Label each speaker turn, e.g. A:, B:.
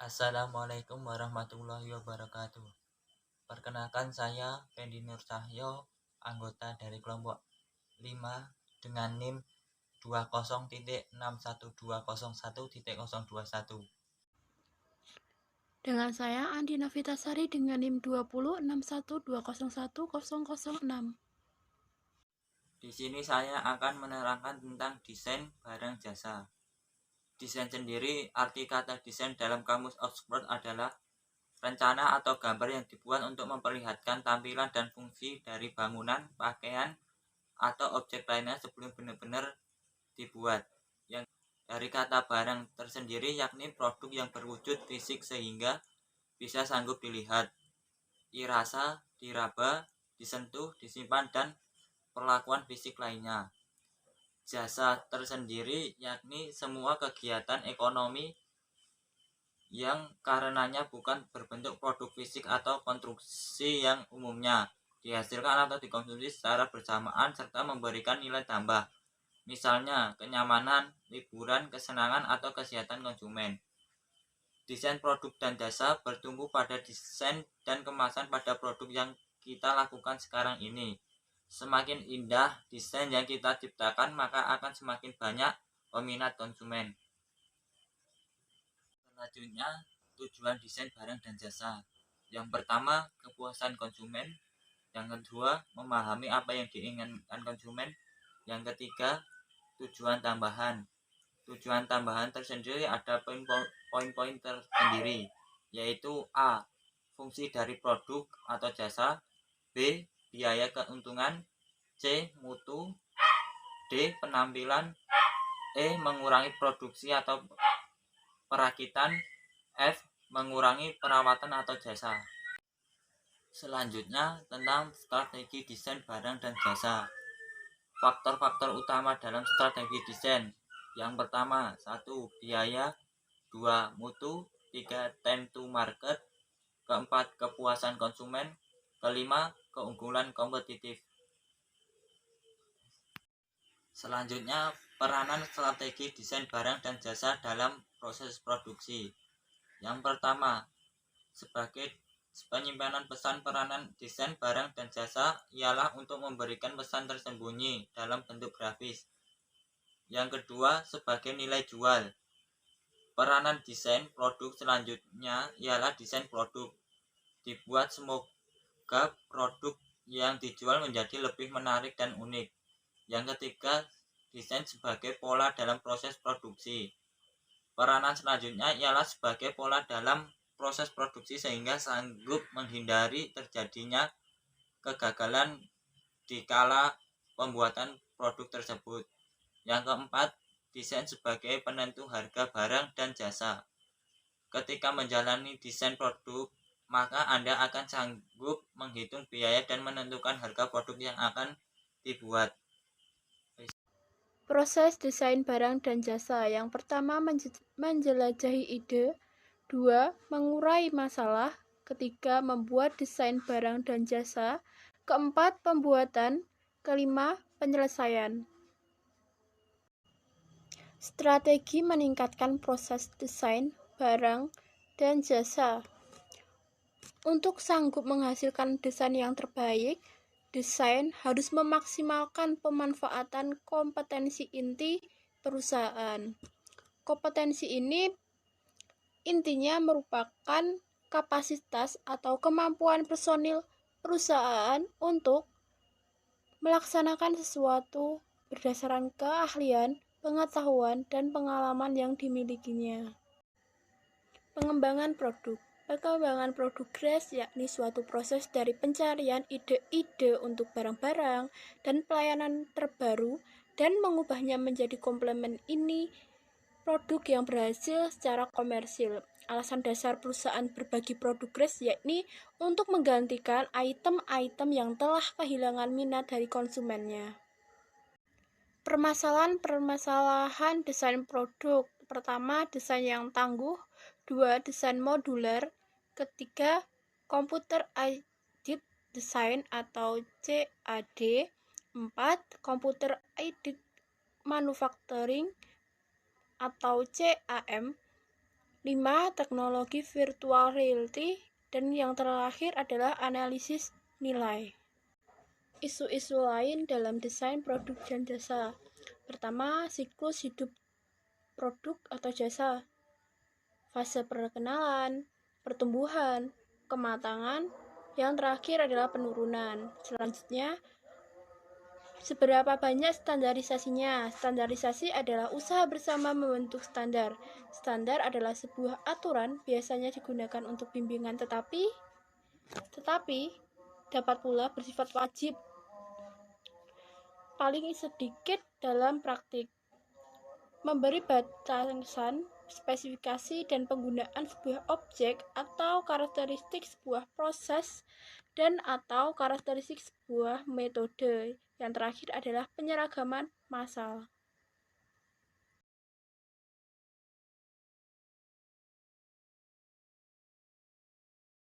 A: Assalamualaikum warahmatullahi wabarakatuh. Perkenalkan, saya Fendi Nur Cahyo, anggota dari kelompok 5 dengan NIM 20.61201.021.
B: Dengan saya Andi Novitasari dengan NIM 206120101006.
A: Di sini saya akan menerangkan tentang desain barang jasa. Desain sendiri, arti kata desain dalam kamus Oxford adalah rencana atau gambar yang dibuat untuk memperlihatkan tampilan dan fungsi dari bangunan, pakaian, atau objek lainnya sebelum benar-benar dibuat. Yang dari kata barang tersendiri yakni produk yang berwujud fisik sehingga bisa sanggup dilihat, dirasa, diraba, disentuh, disimpan, dan perlakuan fisik lainnya. Jasa tersendiri yakni semua kegiatan ekonomi yang karenanya bukan berbentuk produk fisik atau konstruksi yang umumnya dihasilkan atau dikonsumsi secara bersamaan serta memberikan nilai tambah, misalnya kenyamanan, liburan, kesenangan, atau kesehatan konsumen. Desain produk dan jasa bertumbuh pada desain dan kemasan pada produk yang kita lakukan sekarang ini. Semakin indah desain yang kita ciptakan, maka akan semakin banyak peminat konsumen. Selanjutnya, tujuan desain barang dan jasa. Yang pertama, kepuasan konsumen. Yang kedua, memahami apa yang diinginkan konsumen. Yang ketiga, tujuan tambahan. Tujuan tambahan tersendiri ada poin-poin tersendiri, yaitu A. Fungsi dari produk atau jasa. B. Biaya keuntungan. C. Mutu. D. Penampilan. E. Mengurangi produksi atau perakitan. F. Mengurangi perawatan atau jasa. Selanjutnya, tentang strategi desain barang dan jasa. Faktor-faktor utama dalam strategi desain. Yang pertama, 1. Biaya. 2. Mutu. 3. Time to market. Keempat, kepuasan konsumen. Kelima, keunggulan kompetitif. Selanjutnya, peranan strategi desain barang dan jasa dalam proses produksi. Yang pertama, sebagai penyimpanan pesan, peranan desain barang dan jasa ialah untuk memberikan pesan tersembunyi dalam bentuk grafis. Yang kedua, sebagai nilai jual. Peranan desain produk selanjutnya ialah desain produk. Dibuat semoga produk yang dijual menjadi lebih menarik dan unik. Yang ketiga, desain sebagai pola dalam proses produksi. Peranan selanjutnya ialah sebagai pola dalam proses produksi sehingga sanggup menghindari terjadinya kegagalan di kala pembuatan produk tersebut. Yang keempat, desain sebagai penentu harga barang dan jasa. Ketika menjalani desain produk, maka Anda akan sanggup menghitung biaya dan menentukan harga produk yang akan dibuat.
B: Proses desain barang dan jasa. Yang pertama, menjelajahi ide. 2. Mengurai masalah. Ketiga, membuat desain barang dan jasa. Keempat, pembuatan. Kelima, penyelesaian. Strategi meningkatkan proses desain barang dan jasa. Untuk sanggup menghasilkan desain yang terbaik, desain harus memaksimalkan pemanfaatan kompetensi inti perusahaan. Kompetensi ini intinya merupakan kapasitas atau kemampuan personil perusahaan untuk melaksanakan sesuatu berdasarkan keahlian, pengetahuan, dan pengalaman yang dimilikinya. Pengembangan produk. Pengembangan progres yakni suatu proses dari pencarian ide-ide untuk barang-barang dan pelayanan terbaru dan mengubahnya menjadi komplement ini produk yang berhasil secara komersil. Alasan dasar perusahaan berbagi progres yakni untuk menggantikan item-item yang telah kehilangan minat dari konsumennya. Permasalahan desain produk. Pertama, desain yang tangguh. 2. Desain modular. Ketiga, computer aided design atau CAD. 4. Computer aided manufacturing atau CAM. 5. Teknologi virtual reality. Dan yang terakhir adalah analisis nilai. Isu-isu lain dalam desain produk dan jasa. Pertama, siklus hidup produk atau jasa. Fase perkenalan, pertumbuhan, kematangan. Yang terakhir adalah penurunan. Selanjutnya, seberapa banyak standarisasinya? Standarisasi adalah usaha bersama membentuk standar. Standar adalah sebuah aturan biasanya digunakan untuk bimbingan tetapi dapat pula bersifat wajib paling sedikit dalam praktik. Memberi batasan, spesifikasi, dan penggunaan sebuah objek atau karakteristik sebuah proses dan atau karakteristik sebuah metode. Yang terakhir adalah penyeragaman massal.